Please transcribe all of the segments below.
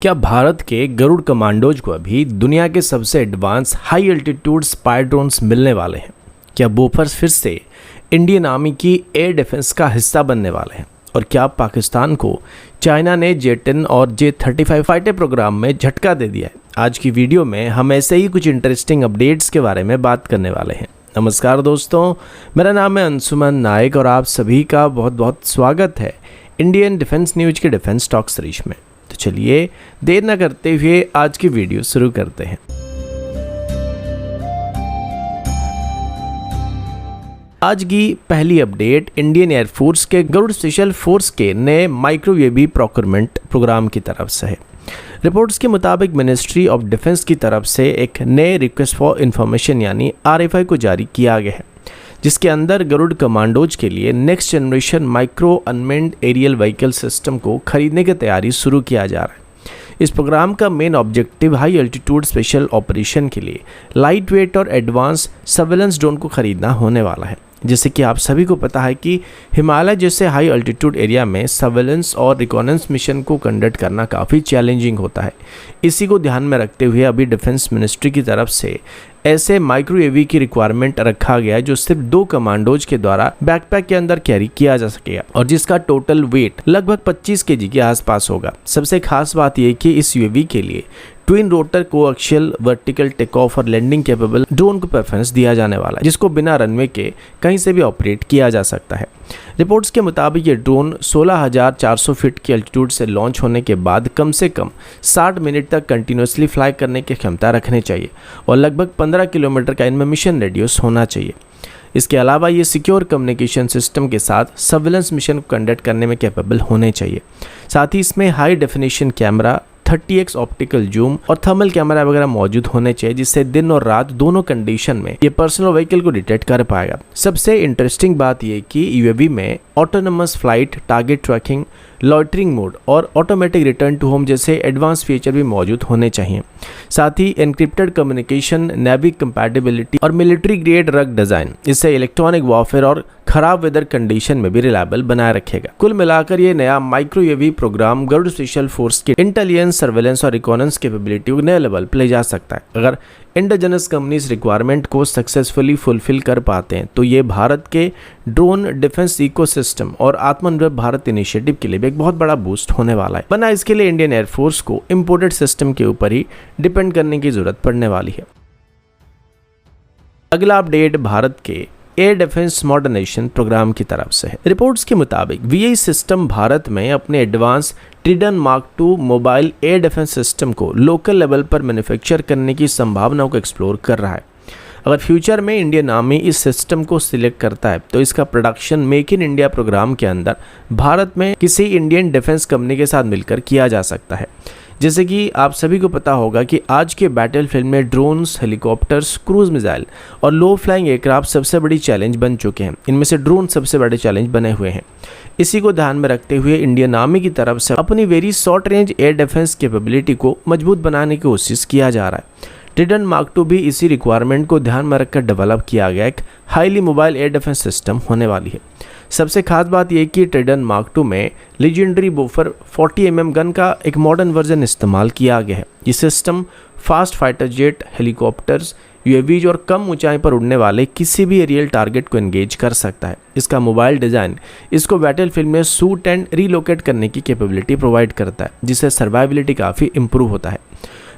क्या भारत के गरुड़ कमांडोज को अभी दुनिया के सबसे advance high altitude spy drones मिलने वाले हैं? क्या बोफर्स फिर से इंडियन आर्मी की एयर डिफेंस का हिस्सा बनने वाले हैं? और क्या पाकिस्तान को चाइना ने J-10 और J-35 फाइटर प्रोग्राम में झटका दे दिया है? आज की वीडियो में हम ऐसे ही कुछ इंटरेस्टिंग अपडेट्स के बारे में बात करने वाले हैं। नमस्कार दोस्तों, मेरा नाम है अंशुमन नायक और आप सभी का बहुत बहुत स्वागत है इंडियन डिफेंस न्यूज के डिफेंस टॉक सीरीज में। तो चलिए देर न करते हुए आज की वीडियो शुरू करते हैं। आज की पहली अपडेट इंडियन एयरफोर्स के गरुड़ स्पेशल फोर्स के नए माइक्रो यूएवी प्रोक्योरमेंट प्रोग्राम की तरफ से है। रिपोर्ट्स के मुताबिक मिनिस्ट्री ऑफ डिफेंस की तरफ से एक नए रिक्वेस्ट फॉर इंफॉर्मेशन यानी RFI को जारी किया गया है, जिसके अंदर गरुड़ कमांडोज के लिए next generation micro unmanned aerial vehicle system को खरीदने की तैयारी शुरू किया जा रहा है। इस प्रोग्राम का main objective high altitude special operation के लिए लाइट वेट और एडवांस सर्वेलेंस ड्रोन को खरीदना होने वाला है। जैसे कि आप सभी को पता है कि हिमालय जैसे हाई एल्टीट्यूड एरिया में सर्वेलेंस और रिकॉनेंस मिशन को कंडक्ट करना काफ़ी चैलेंजिंग होता है। इसी को ध्यान में रखते हुए अभी डिफेंस मिनिस्ट्री की तरफ से ऐसे माइक्रो यूएवी की रिक्वायरमेंट रखा गया है जो सिर्फ 2 कमांडोज के द्वारा बैकपैक के अंदर कैरी किया जा सकेगा और जिसका टोटल वेट लगभग 25 kg के आसपास होगा। सबसे खास बात यह कि इस यूएवी के लिए twin rotor coaxial vertical take off और लैंडिंग कैपेबल ड्रोन को प्रेफरेंस दिया जाने वाला है, जिसको बिना रनवे के कहीं से भी ऑपरेट किया जा सकता है। रिपोर्ट्स के मुताबिक ये ड्रोन 16,400 फीट की एल्टीट्यूड से लॉन्च होने के बाद कम से कम 60 मिनट तक कंटिन्यूसली फ्लाई करने की क्षमता रखनी चाहिए और लगभग 15 किलोमीटर का इनमें मिशन रेडियस होना चाहिए। इसके अलावा ये सिक्योर कम्युनिकेशन सिस्टम के साथ सर्वेलेंस मिशन को कंडक्ट करने में कैपेबल होने चाहिए। साथ ही इसमें high definition camera, 30x optical zoom और थर्मल कैमरा वगैरह मौजूद होने चाहिए, जिससे दिन और रात दोनों कंडीशन में ये पर्सनल व्हीकल को डिटेक्ट कर पाएगा। सबसे इंटरेस्टिंग बात ये कि यूएवी में autonomous flight, target tracking, loitering mode और ऑटोमेटिक रिटर्न टू होम जैसे एडवांस फीचर भी मौजूद होने चाहिए। साथ ही एनक्रिप्टेड कम्युनिकेशन, नेवी कंपैटिबिलिटी और मिलिट्री ग्रेड रग डिजाइन इससे इलेक्ट्रॉनिक वॉरफेयर और खराब वेदर कंडीशन में भी रिलायबल बनाए रखेगा। कुल मिलाकर ये नया micro UAV program Garud special force की इंटेलिजेंस, सर्वेलेंस और रिकॉनेंस कैपेबिलिटी को नए लेवल पर ले जा सकता है। अगर इंडिजिनस कंपनीज रिक्वायरमेंट को सक्सेसफुली फुलफिल कर पाते हैं तो ये भारत के ड्रोन डिफेंस इकोसिस्टम और आत्मनिर्भर भारत इनिशिएटिव के लिए भी एक बहुत बड़ा बूस्ट होने वाला है। वरना इसके लिए इंडियन एयरफोर्स को इंपोर्टेड सिस्टम के ऊपर ही डिपेंड करने की जरूरत पड़ने वाली है। अगला अपडेट भारत के एयर डिफेंस मॉडर्नाइजेशन प्रोग्राम की तरफ से है। रिपोर्ट्स के मुताबिक VI सिस्टम भारत में अपने advance Trident Mark 2 mobile air defence system को लोकल लेवल पर मैन्युफैक्चर करने की संभावनाओं को एक्सप्लोर कर रहा है। अगर फ्यूचर में इंडियन आर्मी इस सिस्टम को सिलेक्ट करता है तो इसका production make in India program के अंदर भारत में किसी इंडियन डिफेंस कंपनी के साथ मिलकर किया जा सकता है। जैसे कि आप सभी को पता होगा कि आज के बैटलफील्ड में ड्रोन्स, हेलीकॉप्टर्स, क्रूज मिसाइल और लो फ्लाइंग एयरक्राफ्ट सबसे बड़ी चैलेंज बन चुके हैं। इनमें से ड्रोन सबसे बड़े चैलेंज बने हुए हैं। इसी को ध्यान में रखते हुए इंडियन आर्मी की तरफ से अपनी very short range air defence capability को मजबूत बनाने की कोशिश किया जा रहा है। ट्रिडन मार्क 2 भी इसी रिक्वायरमेंट को ध्यान में रखकर डेवलप किया गया एक highly mobile air defence system होने वाली है। सबसे खास बात यह कि ट्रिडन मार्क 2 में लीजेंडरी बोफर 40 mm गन का एक मॉडर्न वर्जन इस्तेमाल किया गया है। ये system fast fighter jet, helicopters, UAVs और कम ऊंचाई पर उड़ने वाले किसी भी एरियल टारगेट को एंगेज कर सकता है। इसका मोबाइल डिज़ाइन इसको बैटलफील्ड में सूट एंड रीलोकेट करने की कैपेबिलिटी प्रोवाइड करता है, जिससे सर्वाइबिलिटी काफ़ी इंप्रूव होता है।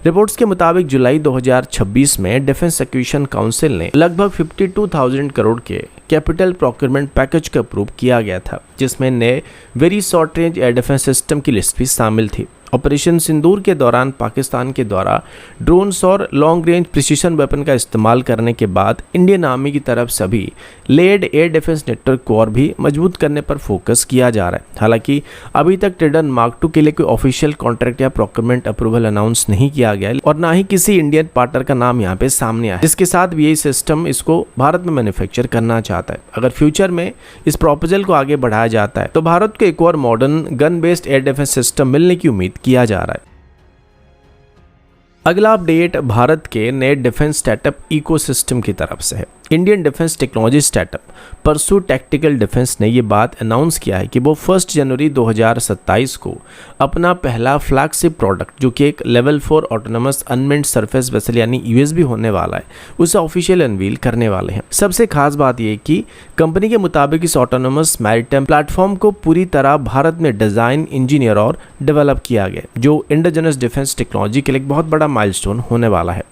रिपोर्ट्स के मुताबिक जुलाई 2026 में डिफेंस एक्विजिशन काउंसिल ने लगभग 52,000 करोड़ के कैपिटल प्रोक्योरमेंट पैकेज को अप्रूव किया गया था, जिसमें नए very short range air defence system की लिस्ट भी शामिल थी। ऑपरेशन सिंदूर के दौरान पाकिस्तान के द्वारा ड्रोन्स और लॉन्ग रेंज प्रिसीशन वेपन का इस्तेमाल करने के बाद इंडियन आर्मी की तरफ से भी लेड एयर डिफेंस नेटवर्क को और भी मजबूत करने पर फोकस किया जा रहा है। हालांकि अभी तक ट्रिडन मार्क 2 के लिए कोई ऑफिशियल कॉन्ट्रैक्ट या प्रोक्योरमेंट अप्रूवल अनाउंस नहीं किया गया और ना ही किसी इंडियन पार्टनर का नाम यहाँ पे सामने आया जिसके साथ भी यही सिस्टम इसको भारत में मैन्युफैक्चर करना चाहता है। अगर फ्यूचर में इस प्रपोजल को आगे बढ़ाया जाता है तो भारत को एक और modern gun based air defence system मिलने की उम्मीद किया जा रहा है। अगला अपडेट भारत के नए डिफेंस स्टार्टअप इकोसिस्टम की तरफ से है। इंडियन डिफेंस टेक्नोलॉजी स्टार्टअप परसू टैक्टिकल डिफेंस ने ये बात अनाउंस किया है कि वो 1 जनवरी 2027 को अपना पहला फ्लैगशिप प्रोडक्ट जो कि एक level 4 autonomous unmanned surface vessel यानी यूएसवी होने वाला है, उसे ऑफिशियल अनवील करने वाले हैं। सबसे खास बात यह कि कंपनी के मुताबिक इस ऑटोनमस मैरीटाइम प्लेटफॉर्म को पूरी तरह भारत में डिजाइन, इंजीनियर और डेवलप किया गया, जो इंडिजिनस डिफेंस टेक्नोलॉजी के लिए एक बहुत बड़ा माइलस्टोन होने वाला है।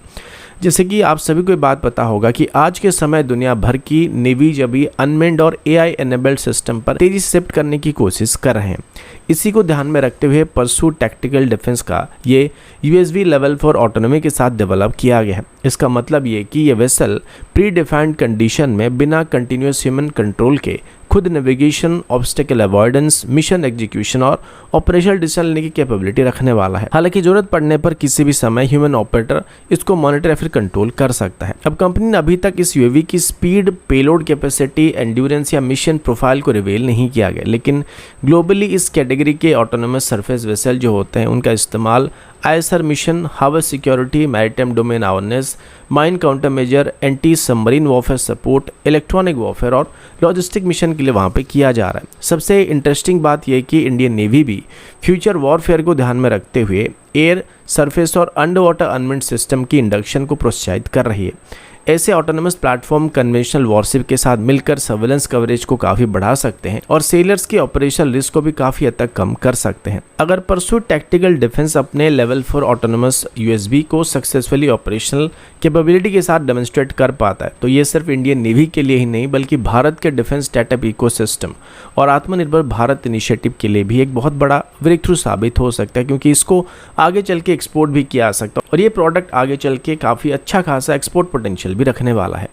जैसे कि आप सभी को ये बात पता होगा कि आज के समय दुनिया भर की नेवीज अभी अनमेंड और एआई एनेबल्ड सिस्टम पर तेजी से शिफ्ट करने की कोशिश कर रहे हैं। इसी को ध्यान में रखते हुए परसू टैक्टिकल डिफेंस का ये यूएसवी लेवल 4 ऑटोनॉमी के साथ डेवलप किया गया है। इसका मतलब ये कि ये वेसल प्री डिफाइंड कंडीशन में बिना कंटिन्यूस ह्यूमन कंट्रोल के खुद navigation, obstacle avoidance, mission execution और ऑपरेशनल डिसीजन लेने की कैपेबिलिटी रखने वाला है। हालांकि जरूरत पड़ने पर किसी भी समय ह्यूमन ऑपरेटर इसको मॉनिटर या फिर कंट्रोल कर सकता है। अब कंपनी ने अभी तक इस यूएवी की स्पीड, पेलोड कैपेसिटी, एंड्योरेंस या मिशन प्रोफाइल को रिवील नहीं किया गया, लेकिन ग्लोबली इस कैटेगरी के ऑटोनोमस सरफेस वेसल जो होते हैं उनका इस्तेमाल ISR मिशन, हावर security, maritime domain awareness, mine counter measure, anti submarine warfare support, electronic warfare और लॉजिस्टिक मिशन के लिए वहाँ पे किया जा रहा है। सबसे इंटरेस्टिंग बात यह कि इंडियन नेवी भी फ्यूचर वॉरफेयर को ध्यान में रखते हुए एयर, सरफेस और अंडर वाटर अनमेंड सिस्टम की इंडक्शन को प्रोत्साहित कर रही है। ऐसे ऑटोनमस प्लेटफॉर्म कन्वेंशनल वॉरशिप के साथ मिलकर सर्वेलेंस कवरेज को काफ़ी बढ़ा सकते हैं और सेलर्स के ऑपरेशनल रिस्क को भी काफ़ी हद तक कम कर सकते हैं। अगर परसू टैक्टिकल डिफेंस अपने लेवल 4 ऑटोनमस यूएसबी को सक्सेसफुली ऑपरेशनल कैपेबिलिटी के साथ डेमोन्स्ट्रेट कर पाता है तो ये सिर्फ इंडियन नेवी के लिए ही नहीं बल्कि भारत के डिफेंस स्टार्टअप इकोसिस्टम और आत्मनिर्भर भारत इनिशिएटिव के लिए भी एक बहुत बड़ा ब्रेक थ्रू साबित हो सकता है, क्योंकि इसको आगे चल के एक्सपोर्ट भी किया जा सकता है और ये प्रोडक्ट आगे चल के काफ़ी अच्छा खासा एक्सपोर्ट पोटेंशियल भी रखने वाला है।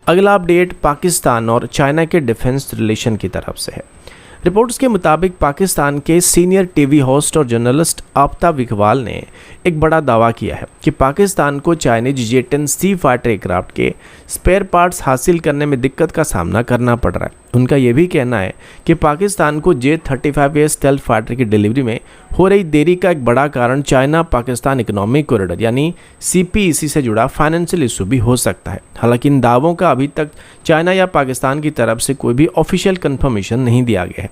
अगला अपडेट पाकिस्तान और चाइना के डिफेंस रिलेशन की तरफ से है। रिपोर्ट्स के मुताबिक पाकिस्तान के सीनियर टीवी होस्ट और जर्नलिस्ट आफ्ताब इकबाल ने एक बड़ा दावा किया है कि पाकिस्तान को चाइनीज J-10C फाइटर एयरक्राफ्ट के स्पेयर पार्ट्स हासिल करने में दिक्कत का सामना करना पड़ रहा है। उनका यह भी कहना है कि पाकिस्तान को J-35A स्टेल्थ फाइटर की डिलीवरी में हो रही देरी का एक बड़ा कारण चाइना पाकिस्तान इकोनॉमिक कॉरिडोर यानी CPEC से जुड़ा फाइनेंशियल इशू भी हो सकता है। हालांकि इन दावों का अभी तक चाइना या पाकिस्तान की तरफ से कोई भी ऑफिशियल कंफर्मेशन नहीं दिया गया है।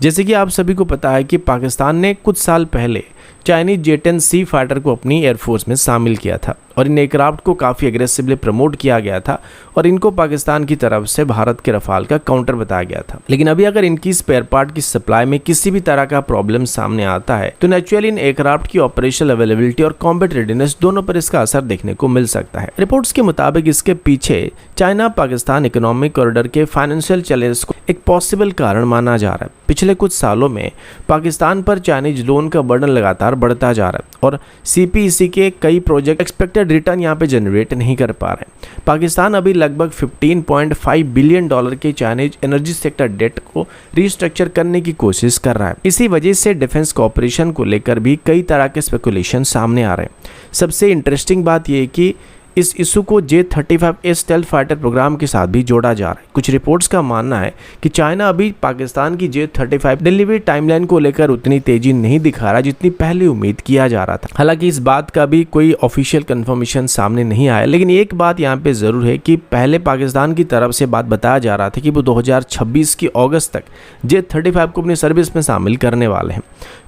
जैसे कि आप सभी को पता है कि पाकिस्तान ने कुछ साल पहले चाइनीज J-10C फाइटर को अपनी एयरफोर्स में शामिल किया था और इन एयरक्राफ्ट को काफ़ी एग्रेसिवली प्रमोट किया गया था और इनको पाकिस्तान की तरफ से भारत के रफाल का काउंटर बताया गया था। लेकिन अभी अगर इनकी स्पेयर पार्ट की सप्लाई में किसी भी तरह का प्रॉब्लम सामने आता है तो नेचुरली इन एयरक्राफ्ट की ऑपरेशनल अवेलेबिलिटी और कॉम्बैट रेडीनेस दोनों पर इसका असर देखने को मिल सकता है। रिपोर्ट्स के मुताबिक इसके पीछे चाइना पाकिस्तान इकोनॉमिक कॉरिडोर के फाइनेंशियल चैलेंज को एक पॉसिबल कारण माना जा रहा है। पिछले कुछ सालों में पाकिस्तान पर चाइनीज लोन का बर्डन लगातार बढ़ता जा रहा है और CPEC के कई प्रोजेक्ट एक्सपेक्टेड रिटर्न यहाँ पे जनरेट नहीं कर पा रहे। पाकिस्तान अभी लगभग $15.5 बिलियन के चाइनीज एनर्जी सेक्टर डेट को रीस्ट्रक्चर करने की कोशिश कर रहा है। इसी वजह से डिफेंस कॉर्पोरेशन को लेकर भी कई तरह के स्पेकुलेशन सामने आ रहे हैं। सबसे इंटरेस्टिंग बात यह है कि इस इशू को J-35A स्टेल्थ फाइटर प्रोग्राम के साथ भी जोड़ा जा रहा है। कुछ रिपोर्ट्स का मानना है कि चाइना अभी पाकिस्तान की J-35 डिलीवरी टाइमलाइन को लेकर उतनी तेजी नहीं दिखा रहा जितनी पहले उम्मीद किया जा रहा था। हालांकि इस बात का भी कोई ऑफिशियल कंफर्मेशन सामने नहीं आया, लेकिन एक बात यहाँ पे ज़रूर है कि पहले पाकिस्तान की तरफ से बात बताया जा रहा था कि वो 2026 की अगस्त तक J-35 को अपनी सर्विस में शामिल करने वाले हैं।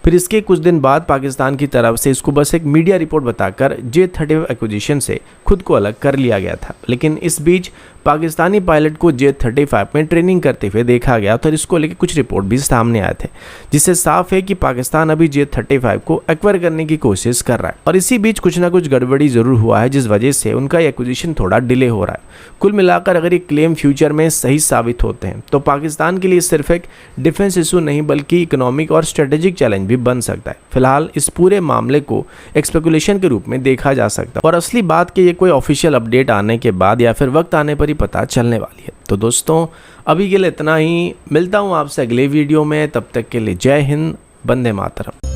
फिर इसके कुछ दिन बाद पाकिस्तान की तरफ से इसको बस एक मीडिया रिपोर्ट बताकर J-35 एक्विजिशन से खुद को अलग कर लिया गया था। लेकिन इस बीच पाकिस्तानी पायलट को J-35 में ट्रेनिंग करते हुए देखा गया तो इसको लेकर कुछ रिपोर्ट भी सामने आए थे, जिससे साफ है कि पाकिस्तान अभी J-35 को एक्वायर करने की कोशिश कर रहा है और इसी बीच कुछ ना कुछ गड़बड़ी जरूर हुआ है जिस वजह से उनका एक्विजिशन थोड़ा डिले हो रहा है। कुल मिलाकर अगर ये क्लेम फ्यूचर में सही साबित होते हैं तो पाकिस्तान के लिए सिर्फ एक डिफेंस इशू नहीं बल्कि इकोनॉमिक और स्ट्रेटेजिक चैलेंज भी बन सकता है। फिलहाल इस पूरे मामले को एक स्पेकुलेशन के रूप में देखा जा सकता है और असली बात कि ये कोई ऑफिशियल अपडेट आने के बाद या फिर वक्त आने पर ही पता चलने वाली है। तो दोस्तों अभी के लिए इतना ही, मिलता हूँ आपसे अगले वीडियो में, तब तक के लिए जय हिंद, वंदे मातरम।